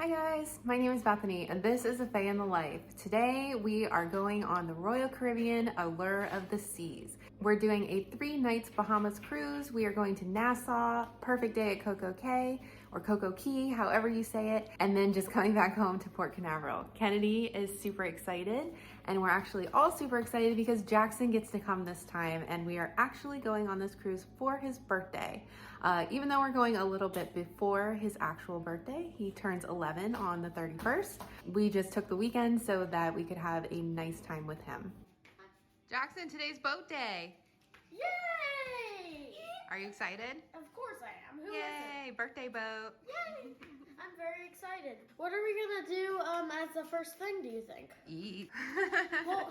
Hi guys, my name is Bethany and this is a Faye in the Life. Today we are going on the Royal Caribbean Allure of the Seas. We're doing a 3 nights Bahamas cruise. We are going to Nassau, perfect day at Coco Cay, or Coco Cay, however you say it, and then just coming back home to Port Canaveral. Kennedy is super excited, and we're actually all super excited because Jaxson gets to come this time, and we are actually going on this cruise for his birthday. Even though we're going a little bit before his actual birthday, he turns 11 on the 31st. We just took the weekend so that we could have a nice time with him. Jaxson, today's boat day. Yay! Are you excited? Of course I am. Who Yay, birthday boat. Yay! I'm very excited. What are we gonna do as the first thing, do you think? Eat. Well,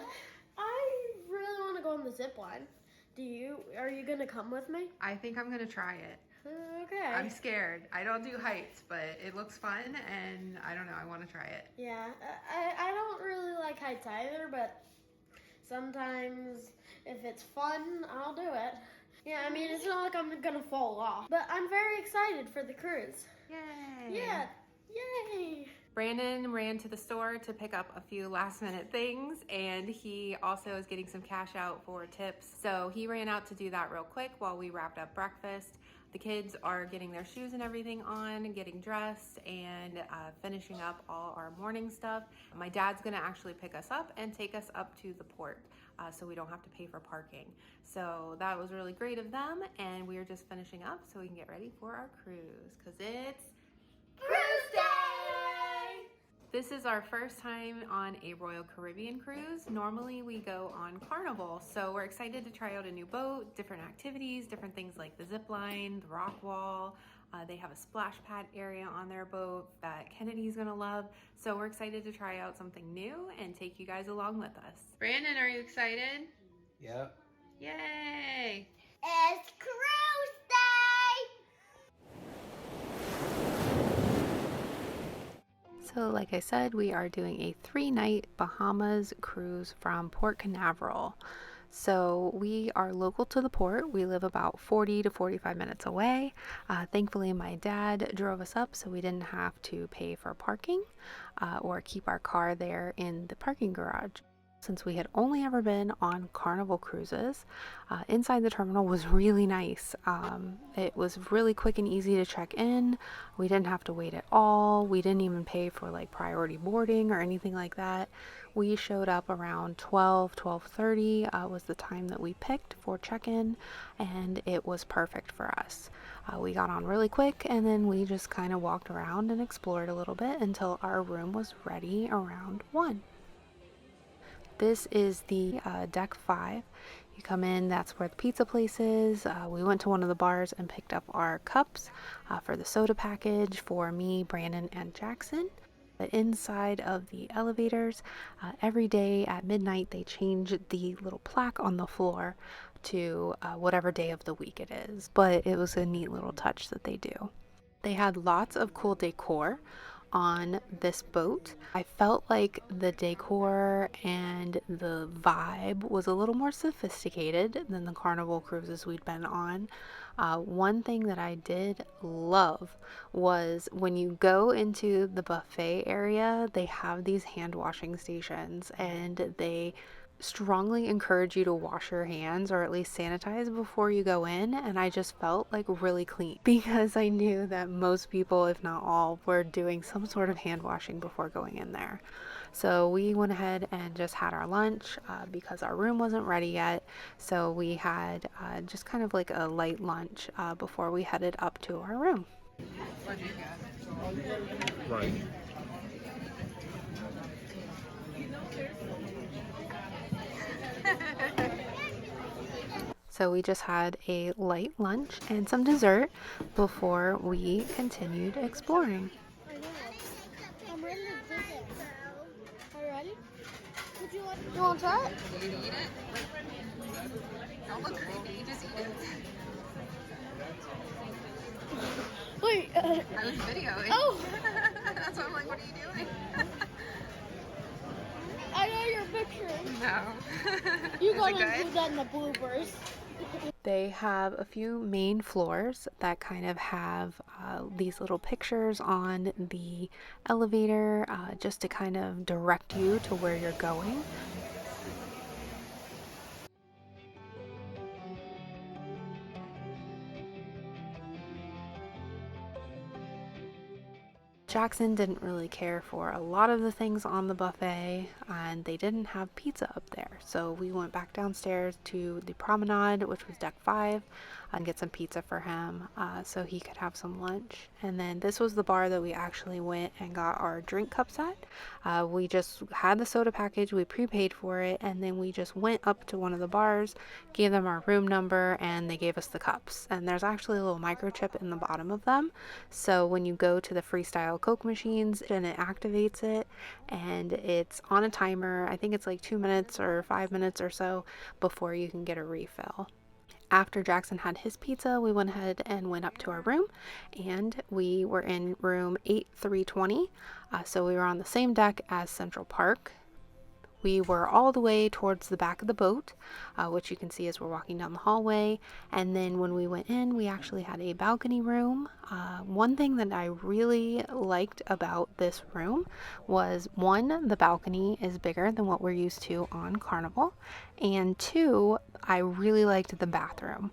I really want to go on the zip line. Are you gonna come with me? I think I'm gonna try it. Okay. I'm scared. I don't do heights, but it looks fun and I don't know, I want to try it. Yeah, I don't really like heights either, but sometimes if it's fun, I'll do it. Yeah, I mean, it's not like I'm gonna fall off, but I'm very excited for the cruise. Yay! Yeah, yay! Brandon ran to the store to pick up a few last minute things, and he also is getting some cash out for tips. So he ran out to do that real quick while we wrapped up breakfast. The kids are getting their shoes and everything on, getting dressed, and finishing up all our morning stuff. My dad's gonna actually pick us up and take us up to the port so we don't have to pay for parking. So that was really great of them, and we are just finishing up so we can get ready for our cruise, because it's Cruise Day! This is our first time on a Royal Caribbean cruise. Normally we go on Carnival, so we're excited to try out a new boat, different activities, different things like the zip line, the rock wall. They have a splash pad area on their boat that Kennedy's gonna love. So we're excited to try out something new and take you guys along with us. Brandon, are you excited? Yep. Yay! It's Cruise Day! So like I said, we are doing a 3-night Bahamas cruise from Port Canaveral. So we are local to the port. We live about 40 to 45 minutes away. Thankfully, my dad drove us up so we didn't have to pay for parking or keep our car there in the parking garage. Since we had only ever been on Carnival cruises, inside the terminal was really nice. It was really quick and easy to check in. We didn't have to wait at all. We didn't even pay for like priority boarding or anything like that. We showed up around 12:30 was the time that we picked for check-in, and it was perfect for us. We got on really quick, and then we just kind of walked around and explored a little bit until our room was ready around 1. This is the deck 5. You come in, that's where the pizza place is. We went to one of the bars and picked up our cups for the soda package for me, Brandon, and Jaxson. But inside of the elevators, every day at midnight they change the little plaque on the floor to whatever day of the week it is. But it was a neat little touch that they do. They had lots of cool decor on this boat. I felt like the decor and the vibe was a little more sophisticated than the Carnival cruises we'd been on. One thing that I did love was when you go into the buffet area, they have these hand washing stations, and they strongly encourage you to wash your hands or at least sanitize before you go in, and I just felt like really clean because I knew that most people, if not all, were doing some sort of hand washing before going in there. So we went ahead and just had our lunch because our room wasn't ready yet, so we had just kind of like a light lunch before we headed up to our room. What did you get? Right. So we just had a light lunch and some dessert before we continued exploring. I know. I'm ready to do it. Are you ready? You want to try it? You eat it? Don't look creepy, just eat it. Wait. I was videoing. Oh! That's why I'm like, what are you doing? I know you're picturing. No. You Is gotta it good? include that in the bloopers. They have a few main floors that kind of have these little pictures on the elevator just to kind of direct you to where you're going. Jaxson didn't really care for a lot of the things on the buffet, and they didn't have pizza up there. So we went back downstairs to the promenade, which was deck 5, and get some pizza for him so he could have some lunch. And then this was the bar that we actually went and got our drink cups at. We just had the soda package, we prepaid for it, and then we just went up to one of the bars, gave them our room number, and they gave us the cups. And there's actually a little microchip in the bottom of them. So when you go to the freestyle Coke machines, and it activates it, and it's on a timer. I think it's like 2 minutes or 5 minutes or so before you can get a refill. After Jaxson had his pizza, we went ahead and went up to our room, and we were in room 8320. So we were on the same deck as Central Park. We were all the way towards the back of the boat, which you can see as we're walking down the hallway. And then when we went in, we actually had a balcony room. One thing that I really liked about this room was, one, the balcony is bigger than what we're used to on Carnival, and two, I really liked the bathroom.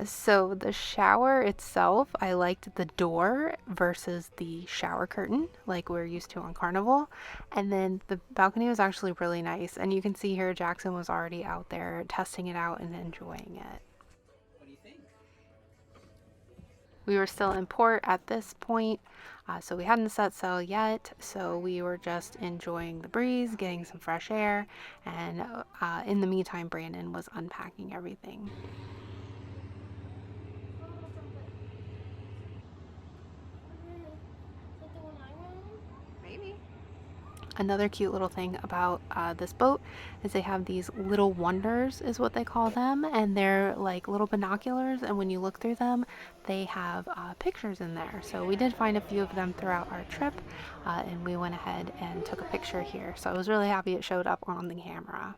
So the shower itself, I liked the door versus the shower curtain like we're used to on Carnival. And then the balcony was actually really nice. And you can see here Jaxson was already out there testing it out and enjoying it. We were still in port at this point, so we hadn't set sail yet. So we were just enjoying the breeze, getting some fresh air, and in the meantime, Brandon was unpacking everything. Maybe. Another cute little thing about this boat is they have these little wonders, is what they call them, and they're like little binoculars, and when you look through them they have pictures in there. So we did find a few of them throughout our trip, and we went ahead and took a picture here, so I was really happy it showed up on the camera.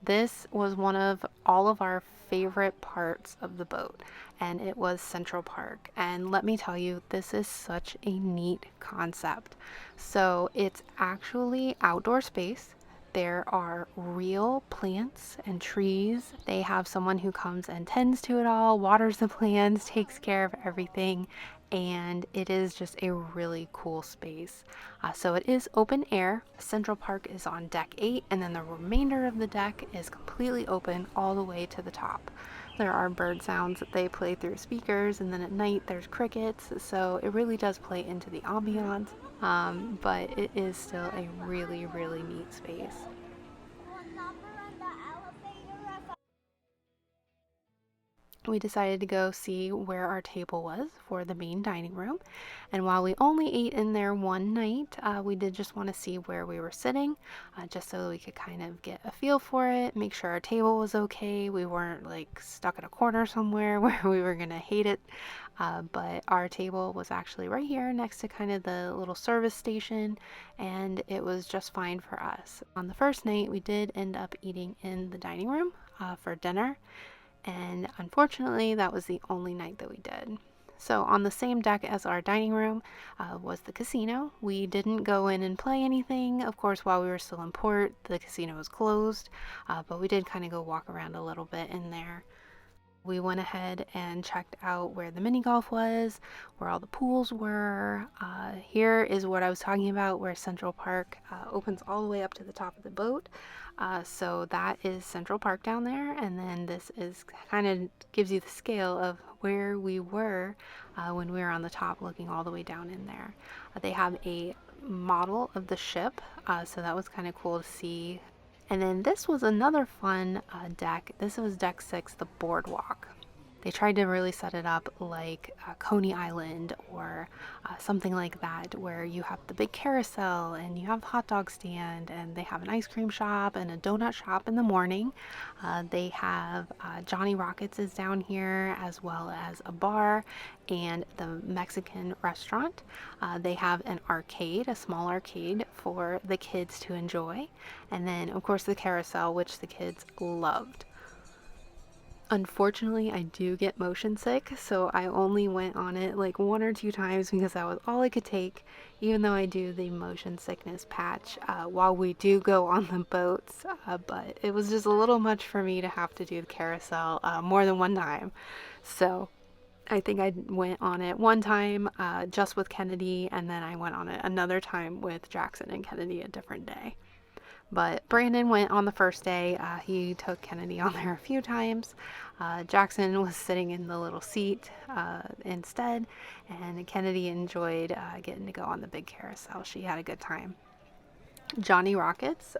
This was one of all of our favorite parts of the boat, and it was Central Park. And let me tell you, this is such a neat concept. So it's actually outdoor space. There are real plants and trees. They have someone who comes and tends to it all, waters the plants, takes care of everything, and it is just a really cool space. So it is open air. Central Park is on deck 8, and then the remainder of the deck is completely open all the way to the top. There are bird sounds that they play through speakers, and then at night there's crickets, so it really does play into the ambiance, but it is still a really, really neat space. We decided to go see where our table was for the main dining room. And while we only ate in there one night, we did just want to see where we were sitting, just so we could kind of get a feel for it, make sure our table was okay. We weren't like stuck in a corner somewhere where we were going to hate it. But our table was actually right here next to kind of the little service station, and it was just fine for us. On the first night, we did end up eating in the dining room for dinner. And unfortunately, that was the only night that we did. So on the same deck as our dining room was the casino. We didn't go in and play anything. Of course, while we were still in port, the casino was closed, but we did kind of go walk around a little bit in there. We went ahead and checked out where the mini golf was, where all the pools were. Here is what I was talking about, where Central Park opens all the way up to the top of the boat. So that is Central Park down there, and then this is kind of gives you the scale of where we were when we were on the top looking all the way down in there. They have a model of the ship, so that was kind of cool to see. And then this was another fun deck. This was deck 6, the Boardwalk. They tried to really set it up like Coney Island or something like that, where you have the big carousel and you have the hot dog stand, and they have an ice cream shop and a donut shop in the morning. They have Johnny Rockets is down here, as well as a bar and the Mexican restaurant. They have an arcade, a small arcade for the kids to enjoy, and then of course the carousel, which the kids loved. Unfortunately, I do get motion sick, so I only went on it like 1 or 2 times because that was all I could take, even though I do the motion sickness patch while we do go on the boats. But it was just a little much for me to have to do the carousel more than one time. So I think I went on it one time just with Kennedy, and then I went on it another time with Jackson and Kennedy a different day. But Brandon went on the first day. He took Kennedy on there a few times. Jackson was sitting in the little seat instead, and Kennedy enjoyed getting to go on the big carousel. She had a good time. Johnny Rockets.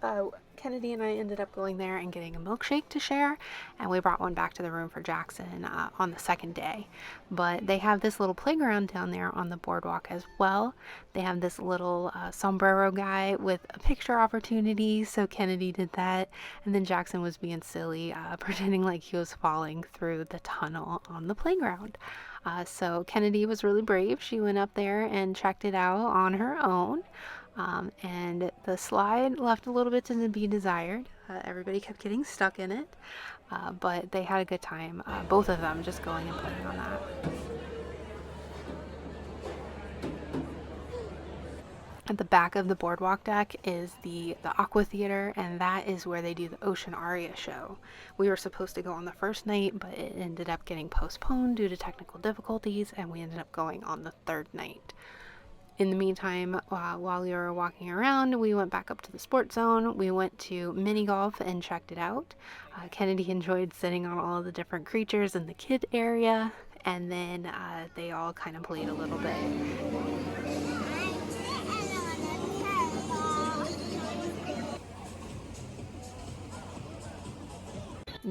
Kennedy and I ended up going there and getting a milkshake to share, and we brought one back to the room for Jackson on the second day. But they have this little playground down there on the boardwalk as well. They have this little sombrero guy with a picture opportunity, so Kennedy did that, and then Jackson was being silly, pretending like he was falling through the tunnel on the playground. So Kennedy was really brave. She went up there and checked it out on her own. And the slide left a little bit to be desired. Everybody kept getting stuck in it, but they had a good time, both of them just going and playing on that. At the back of the boardwalk deck is the Aqua Theater, and that is where they do the OceanAria show. We were supposed to go on the first night, but it ended up getting postponed due to technical difficulties, and we ended up going on the third night. In the meantime, while we were walking around, we went back up to the sports zone. We went to mini golf and checked it out. Kennedy enjoyed sitting on all of the different creatures in the kid area, and then they all kind of played a little bit.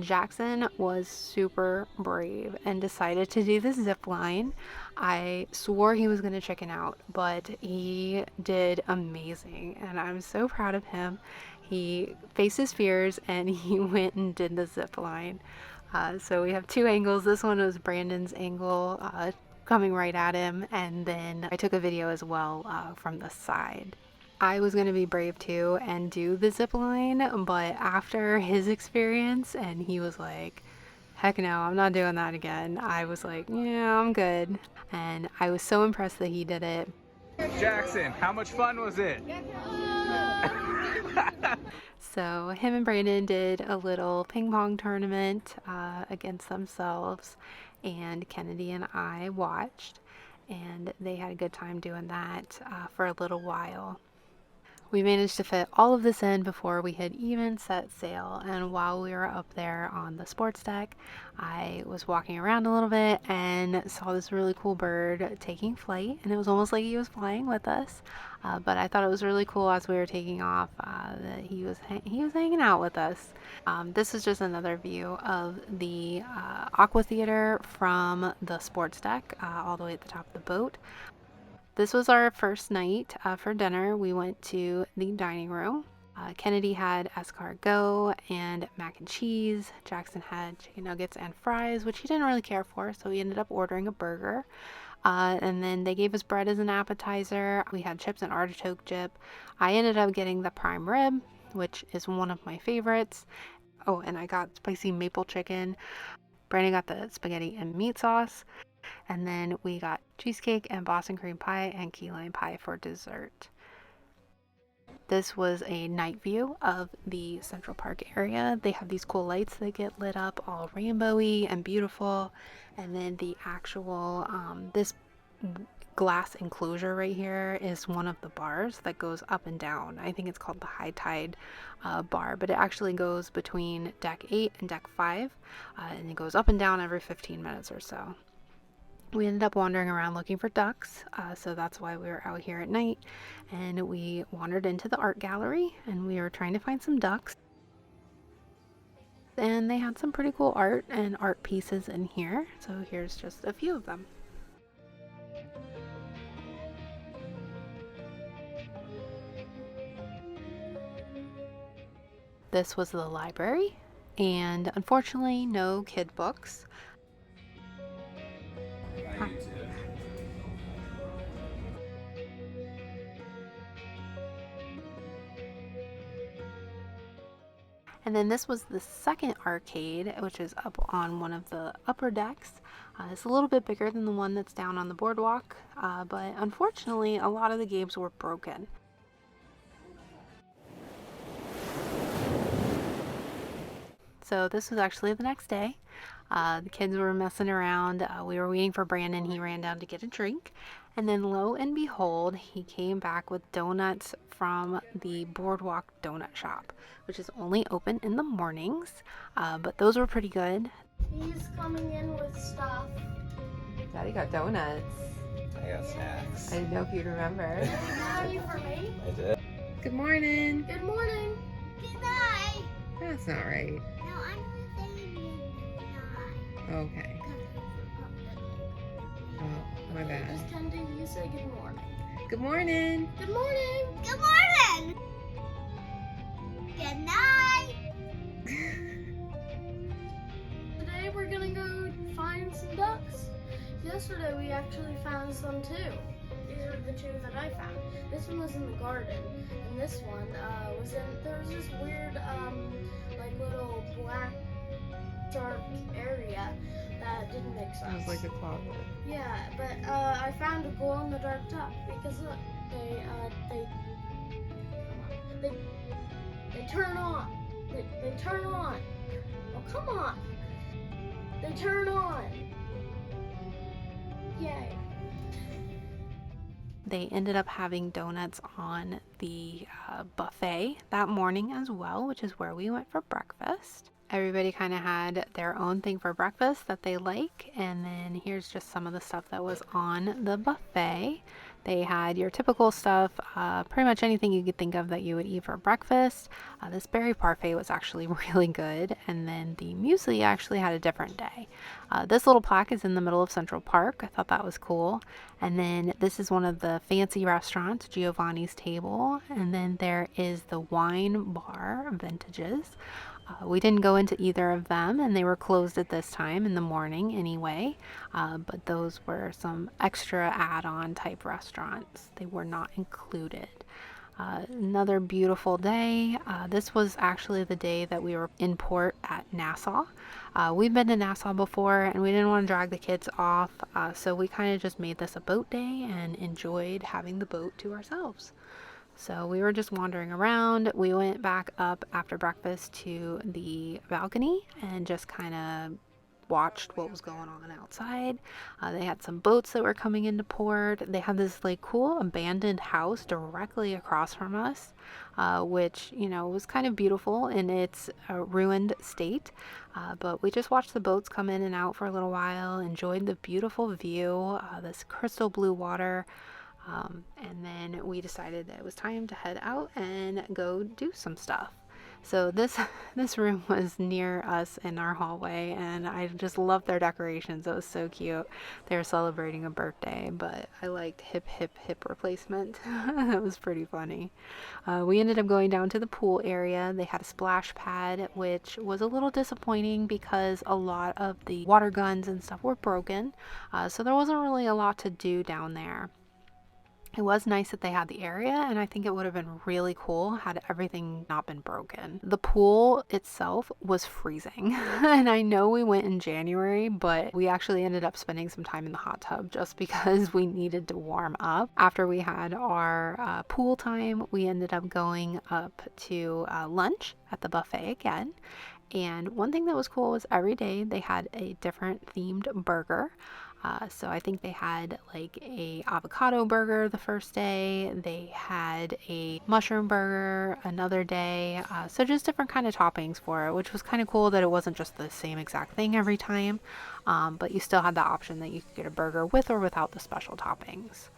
Jackson was super brave and decided to do the zip line. I swore he was going to chicken out, but he did amazing, and I'm so proud of him. He faced his fears and he went and did the zip line. So we have two angles. This one was Brandon's angle coming right at him, and then I took a video as well from the side. I was going to be brave too and do the zip line, but after his experience, and he was like, heck no, I'm not doing that again. I was like, yeah, I'm good. And I was so impressed that he did it. Jackson, how much fun was it? So him and Brandon did a little ping pong tournament against themselves, and Kennedy and I watched, and they had a good time doing that for a little while. We managed to fit all of this in before we had even set sail, and while we were up there on the sports deck, I was walking around a little bit and saw this really cool bird taking flight, and it was almost like he was flying with us. But I thought it was really cool as we were taking off that he was hanging out with us. This is just another view of the Aqua Theater from the sports deck, all the way at the top of the boat. This was our first night for dinner. We went to the dining room. Kennedy had escargot and mac and cheese. Jackson had chicken nuggets and fries, which he didn't really care for, so he ended up ordering a burger. And then they gave us bread as an appetizer. We had chips and artichoke dip. I ended up getting the prime rib, which is one of my favorites. Oh, and I got spicy maple chicken. Brandon got the spaghetti and meat sauce. And then we got cheesecake and Boston cream pie and key lime pie for dessert. This was a night view of the Central Park area. They have these cool lights that get lit up all rainbowy and beautiful. And then the actual, this glass enclosure right here is one of the bars that goes up and down. I think it's called the High Tide bar, but it actually goes between deck 8 and deck 5, and it goes up and down every 15 minutes or so. We ended up wandering around looking for ducks, so that's why we were out here at night, and we wandered into the art gallery and we were trying to find some ducks, and they had some pretty cool art and art pieces in here, so here's just a few of them. This was the library, and unfortunately no kid books. And then this was the second arcade, which is up on one of the upper decks. It's a little bit bigger than the one that's down on the boardwalk, but unfortunately a lot of the games were broken. So this was actually the next day. The kids were messing around. We were waiting for Brandon. He ran down to get a drink. And then lo and behold, he came back with donuts from the Boardwalk Donut Shop, which is only open in the mornings. But those were pretty good. He's coming in with stuff. Daddy got donuts. I got snacks. I didn't know if you'd remember. Did you have any for me? I did. Good morning. Good morning. Good night. That's not right. No, I'm saying good night. Okay. Oh, my bad. Just Kendi, you say good morning. Good morning. Good morning. Good morning. Good night. Today we're gonna go find some ducks. Yesterday we actually found some too. These are the two that I found. This one was in the garden, and this one was in. There was this weird, like little black, dark area that didn't make sense. It was like a closet. Yeah, but I found a glow-in-the-dark duck because look, they turn on. They turn on. Oh, come on. They turn on. Yay. They ended up having donuts on the buffet that morning as well, which is where we went for breakfast. Everybody kind of had their own thing for breakfast that they like, and then here's just some of the stuff that was on the buffet. They had your typical stuff, pretty much anything you could think of that you would eat for breakfast. This berry parfait was actually really good, and then the muesli actually had a different day. This little plaque is in the middle of Central Park. I thought that was cool. And then this is one of the fancy restaurants, Giovanni's Table, and then there is the wine bar, Vintages. We didn't go into either of them, and they were closed at this time in the morning anyway, but those were some extra add-on type restaurants. They were not included. Another beautiful day. This was actually the day that we were in port at Nassau. We've been to Nassau before, and we didn't want to drag the kids off, so we kind of just made this a boat day and enjoyed having the boat to ourselves. So we were just wandering around. We went back up after breakfast to the balcony and just kind of watched what was going on outside. They had some boats that were coming into port. They had this like cool abandoned house directly across from us, which, you know, was kind of beautiful in its ruined state. But we just watched the boats come in and out for a little while, enjoyed the beautiful view, this crystal blue water. And then we decided that it was time to head out and go do some stuff. So this room was near us in our hallway, and I just loved their decorations. It was so cute. They were celebrating a birthday, but I liked hip hip hip replacement. It was pretty funny. We ended up going down to the pool area. They had a splash pad, which was a little disappointing because a lot of the water guns and stuff were broken. So there wasn't really a lot to do down there. It was nice that they had the area, and I think it would have been really cool had everything not been broken. The pool itself was freezing, and I know we went in January, but we actually ended up spending some time in the hot tub just because we needed to warm up. After we had our pool time, we ended up going up to lunch at the buffet again. And one thing that was cool was every day they had a different themed burger. So I think they had like a avocado burger the first day. They had a mushroom burger another day. So just different kind of toppings for it, which was kind of cool that it wasn't just the same exact thing every time. But you still had the option that you could get a burger with or without the special toppings.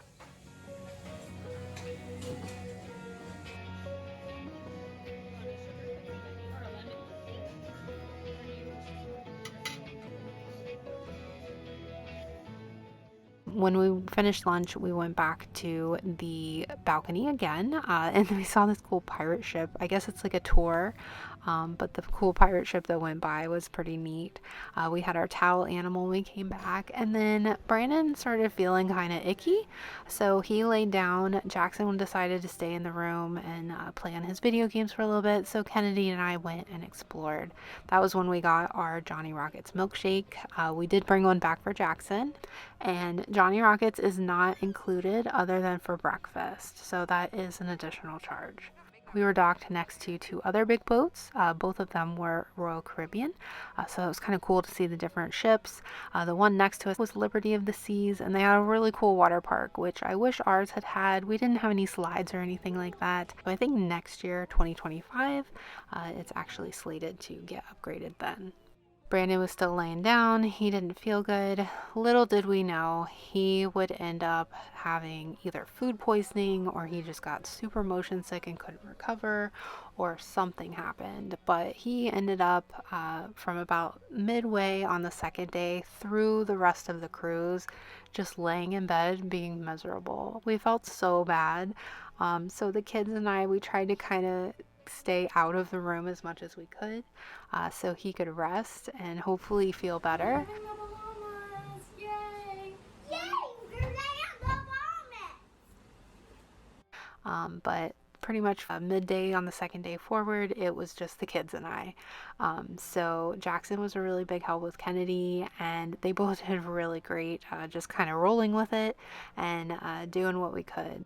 When we finished lunch, we went back to the balcony again, and we saw this cool pirate ship. I guess it's like a tour But the cool pirate ship that went by was pretty neat. We had our towel animal when we came back, and then Brandon started feeling kind of icky, so he laid down. Jackson decided to stay in the room and play on his video games for a little bit, so Kennedy and I went and explored. That was when we got our Johnny Rockets milkshake. We did bring one back for Jackson, and Johnny Rockets is not included other than for breakfast, so that is an additional charge. We were docked next to two other big boats. Both of them were Royal Caribbean, so it was kind of cool to see the different ships. The one next to us was Liberty of the Seas, and they had a really cool water park, which I wish ours had had. We didn't have any slides or anything like that, but I think next year, 2025, it's actually slated to get upgraded then. Brandon was still laying down. He didn't feel good. Little did we know he would end up having either food poisoning, or he just got super motion sick and couldn't recover, or something happened. But he ended up from about midway on the second day through the rest of the cruise just laying in bed being miserable. We felt so bad. So the kids and I, we tried to kind of stay out of the room as much as we could, so he could rest and hopefully feel better. Yay! Yay! We're going to the Bahamas! But pretty much midday on the second day forward, it was just the kids and I. So Jackson was a really big help with Kennedy, and they both did really great, just kind of rolling with it and doing what we could.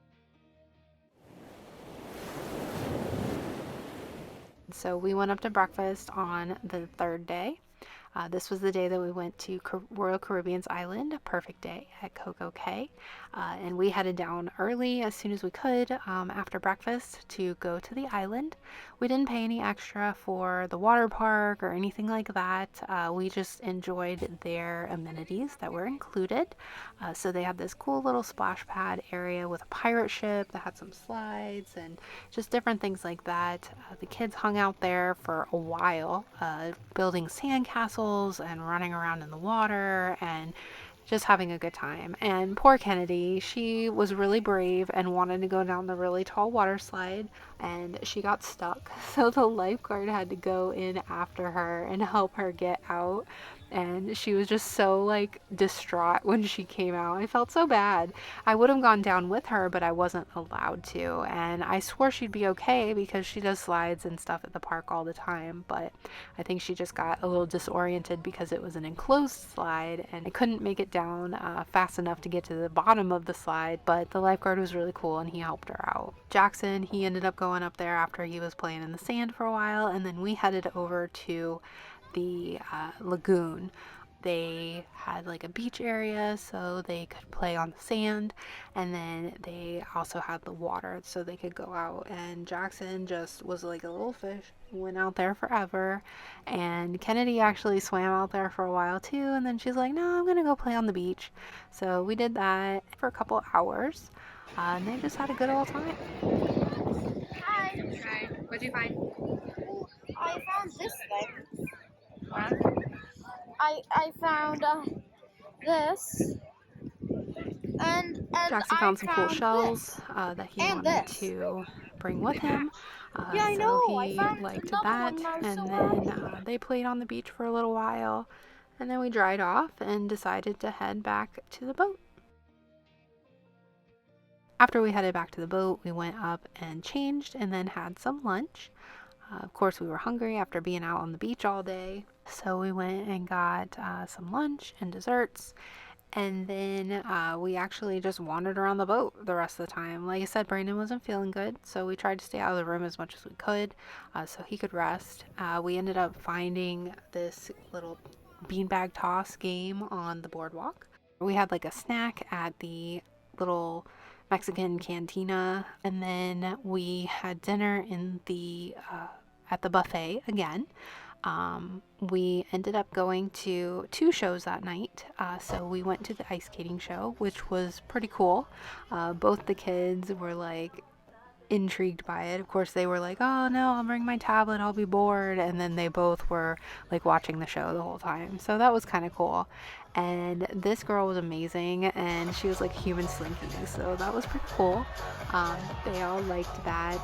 So we went up to breakfast on the third day. This was the day that we went to Royal Caribbean's island, Perfect Day at Coco Cay, and we headed down early as soon as we could after breakfast to go to the island. We didn't pay any extra for the water park or anything like that. We just enjoyed their amenities that were included. So they had this cool little splash pad area with a pirate ship that had some slides and just different things like that. The kids hung out there for a while, building sandcastles and running around in the water and just having a good time. And poor Kennedy, she was really brave and wanted to go down the really tall water slide, and she got stuck. So the lifeguard had to go in after her and help her get out. And she was just so distraught when she came out. I felt so bad. I would have gone down with her, but I wasn't allowed to. And I swore she'd be okay because she does slides and stuff at the park all the time. But I think she just got a little disoriented because it was an enclosed slide and I couldn't make it down fast enough to get to the bottom of the slide. But the lifeguard was really cool and he helped her out. Jackson, he ended up going up there after he was playing in the sand for a while. And then we headed over to the lagoon. They had a beach area so they could play on the sand, and then they also had the water so they could go out. And Jackson just was like a little fish, went out there forever, and Kennedy actually swam out there for a while too, and then she's like, no, I'm gonna go play on the beach. So we did that for a couple hours, and they just had a good old time. Hi. Hi. What'd you find? I found this thing. Huh? I found this, and Jackson I found some cool found shells this. that he And wanted this. to bring with him. Yeah, I So know. I he found liked another that. one and I was And so then happy. they played on the beach for a little while. And then we dried off and decided to head back to the boat. After we headed back to the boat, we went up and changed and then had some lunch. Of course, we were hungry after being out on the beach all day. So we went and got some lunch and desserts. And then we actually just wandered around the boat the rest of the time. Like I said, Brandon wasn't feeling good, so we tried to stay out of the room as much as we could so he could rest. We ended up finding this little beanbag toss game on the boardwalk. We had a snack at the little Mexican cantina, and then we had dinner in the at the buffet again. We ended up going to 2 shows that night. So we went to the ice skating show, which was pretty cool. Both the kids were intrigued by it. Of course, they were like, oh no, I'll bring my tablet, I'll be bored. And then they both were like watching the show the whole time. So that was kind of cool. And this girl was amazing, and she was like human slinky, so that was pretty cool. They all liked that.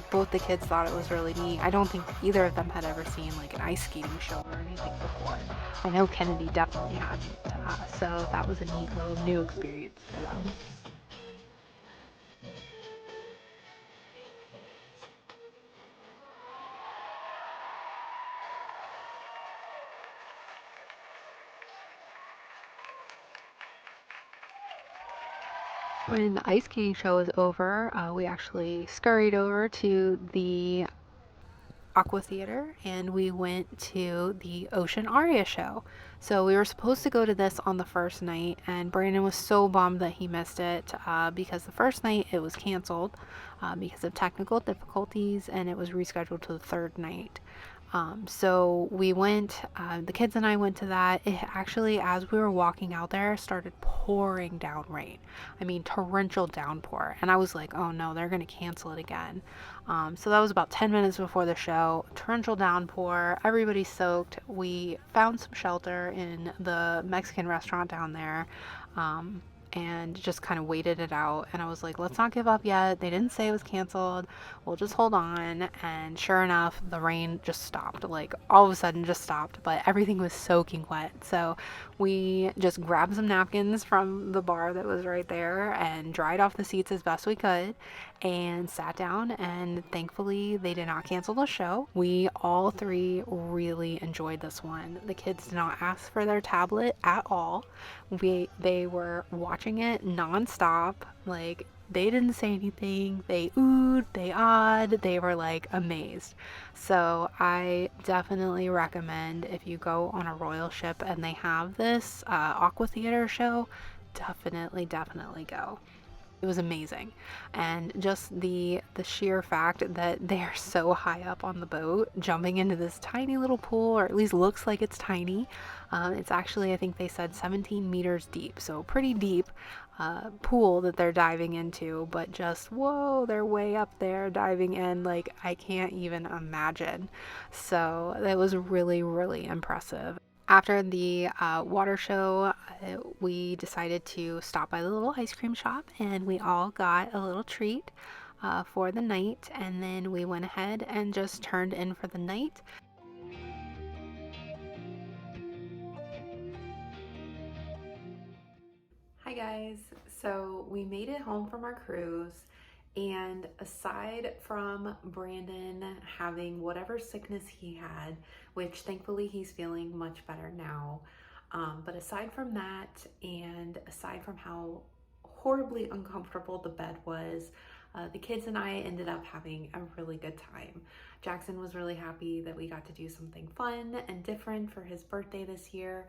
Both the kids thought it was really neat. I don't think either of them had ever seen like an ice skating show or anything before. I know Kennedy definitely hadn't, so that was a neat little new experience for them. When the ice skating show was over, we actually scurried over to the Aqua Theater and we went to the OceanAria show. So we were supposed to go to this on the first night, and Brandon was so bummed that he missed it because the first night it was canceled because of technical difficulties, and it was rescheduled to the third night. So we went, the kids and I went to that. It actually, as we were walking out there, started pouring down rain. I mean, torrential downpour. And I was like, oh no, they're going to cancel it again. So that was about 10 minutes before the show. Torrential downpour, everybody soaked. We found some shelter in the Mexican restaurant down there. And just kind of waited it out. And I was like, let's not give up yet. They didn't say it was canceled. We'll just hold on. And sure enough, the rain just stopped. Like all of a sudden just stopped, but everything was soaking wet. So we just grabbed some napkins from the bar that was right there and dried off the seats as best we could and sat down, and thankfully they did not cancel the show. We all three really enjoyed this one. The kids did not ask for their tablet at all. They were watching it nonstop. Like they didn't say anything. They oohed, they awed, they were like amazed. So I definitely recommend, if you go on a royal ship and they have this Aqua Theater show, definitely go. It was amazing. And just the sheer fact that they are so high up on the boat, jumping into this tiny little pool, or at least looks like it's tiny. It's actually, I think they said 17 meters deep, so pretty deep pool that they're diving into, but just, whoa, they're way up there diving in, like I can't even imagine. So that was really, really impressive. After the water show, we decided to stop by the little ice cream shop, and we all got a little treat for the night, and then we went ahead and just turned in for the night. Hi guys, so we made it home from our cruise, and aside from Brandon having whatever sickness he had, which thankfully he's feeling much better now, but aside from that, and aside from how horribly uncomfortable the bed was, the kids and I ended up having a really good time. Jaxson was really happy that we got to do something fun and different for his birthday this year.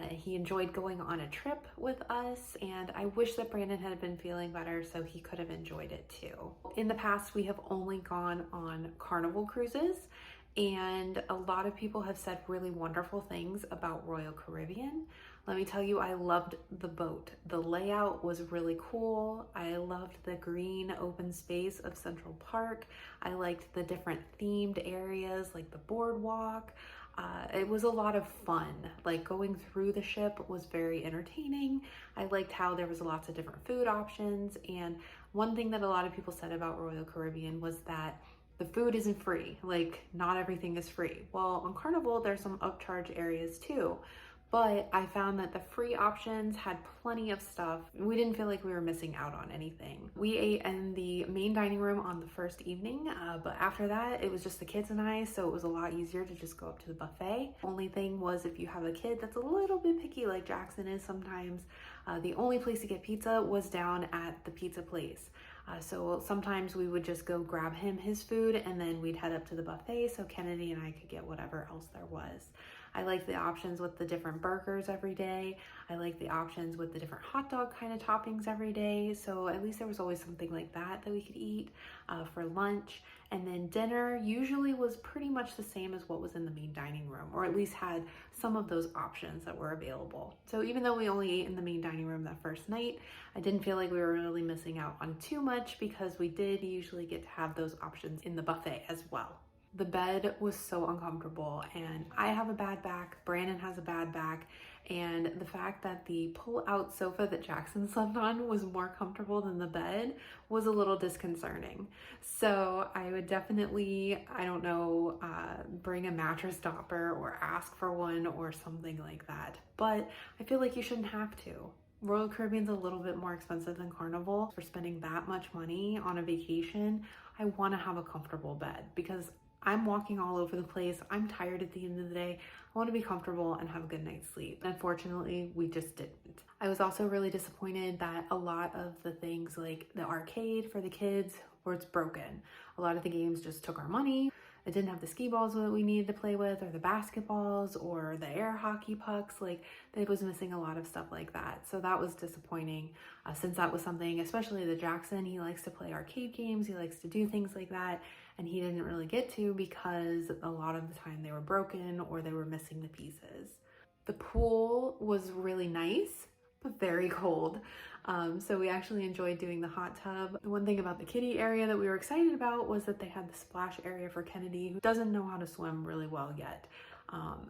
He enjoyed going on a trip with us, and I wish that Brandon had been feeling better so he could have enjoyed it too. In the past, we have only gone on Carnival cruises, and a lot of people have said really wonderful things about Royal Caribbean. Let me tell you, I loved the boat. The layout was really cool. I loved the green open space of Central Park. I liked the different themed areas like the Boardwalk. It was a lot of fun. Like going through the ship was very entertaining. I liked how there was lots of different food options. And one thing that a lot of people said about Royal Caribbean was that the food isn't free. Like not everything is free. Well, on Carnival, there's some upcharge areas too. But I found that the free options had plenty of stuff. We didn't feel like we were missing out on anything. We ate in the main dining room on the first evening, but after that, it was just the kids and I, so it was a lot easier to just go up to the buffet. Only thing was, if you have a kid that's a little bit picky like Jaxson is sometimes, the only place to get pizza was down at the pizza place. So sometimes we would just go grab him his food, and then we'd head up to the buffet so Kennedy and I could get whatever else there was. I like the options with the different burgers every day. I like the options with the different hot dog kind of toppings every day. So at least there was always something like that we could eat for lunch. And then dinner usually was pretty much the same as what was in the main dining room, or at least had some of those options that were available. So even though we only ate in the main dining room that first night, I didn't feel like we were really missing out on too much because we did usually get to have those options in the buffet as well. The bed was so uncomfortable, and I have a bad back, Brandon has a bad back, and the fact that the pull-out sofa that Jaxson slept on was more comfortable than the bed was a little disconcerting. So I would definitely, I don't know, bring a mattress topper or ask for one or something like that. But I feel like you shouldn't have to. Royal Caribbean's a little bit more expensive than Carnival. For spending that much money on a vacation, I want to have a comfortable bed because I'm walking all over the place. I'm tired at the end of the day. I want to be comfortable and have a good night's sleep. Unfortunately, we just didn't. I was also really disappointed that a lot of the things like the arcade for the kids was broken. A lot of the games just took our money. It didn't have the skee balls that we needed to play with, or the basketballs, or the air hockey pucks. Like, it was missing a lot of stuff like that. So that was disappointing, since that was something, especially the Jaxson, he likes to play arcade games, he likes to do things like that, and he didn't really get to because a lot of the time they were broken or they were missing the pieces. The pool was really nice, but very cold. So we actually enjoyed doing the hot tub. The one thing about the kiddie area that we were excited about was that they had the splash area for Kennedy, who doesn't know how to swim really well yet.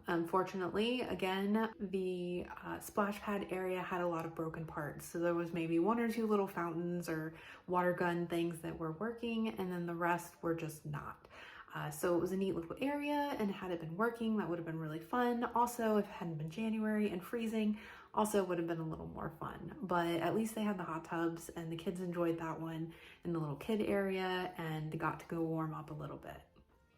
Unfortunately, again, the splash pad area had a lot of broken parts. So there was maybe one or two little fountains or water gun things that were working, and then the rest were just not. So it was a neat little area, and had it been working, that would have been really fun. Also, if it hadn't been January and freezing, also would have been a little more fun. But at least they had the hot tubs, and the kids enjoyed that one in the little kid area and got to go warm up a little bit.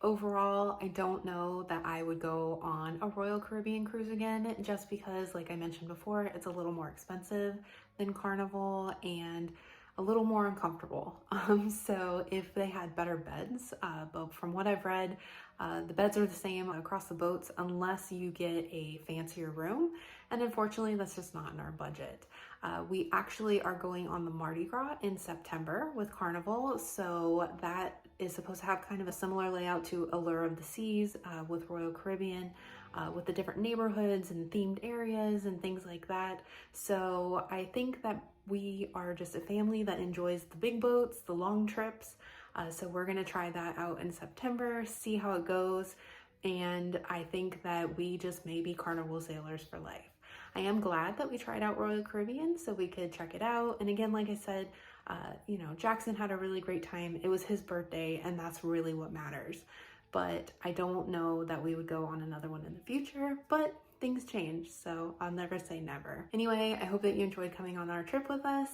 Overall, I don't know that I would go on a Royal Caribbean cruise again, just because, like I mentioned before, it's a little more expensive than Carnival and a little more uncomfortable. So if they had better beds, but from what I've read, the beds are the same across the boats unless you get a fancier room. And unfortunately, that's just not in our budget. We actually are going on the Mardi Gras in September with Carnival. So that is supposed to have kind of a similar layout to Allure of the Seas with Royal Caribbean, with the different neighborhoods and themed areas and things like that. So I think that we are just a family that enjoys the big boats, the long trips. So we're gonna try that out in September, see how it goes. And I think that we just may be Carnival sailors for life. I am glad that we tried out Royal Caribbean so we could check it out. And again, like I said, you know, Jaxson had a really great time. It was his birthday, and that's really what matters. But I don't know that we would go on another one in the future, but things change, so I'll never say never. Anyway, I hope that you enjoyed coming on our trip with us.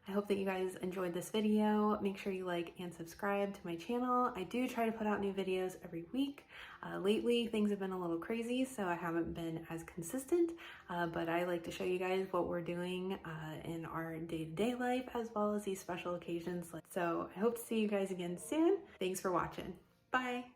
I hope that you guys enjoyed this video. Make sure you like and subscribe to my channel. I do try to put out new videos every week. Lately, things have been a little crazy, so I haven't been as consistent, but I like to show you guys what we're doing in our day-to-day life, as well as these special occasions. So I hope to see you guys again soon. Thanks for watching. Bye.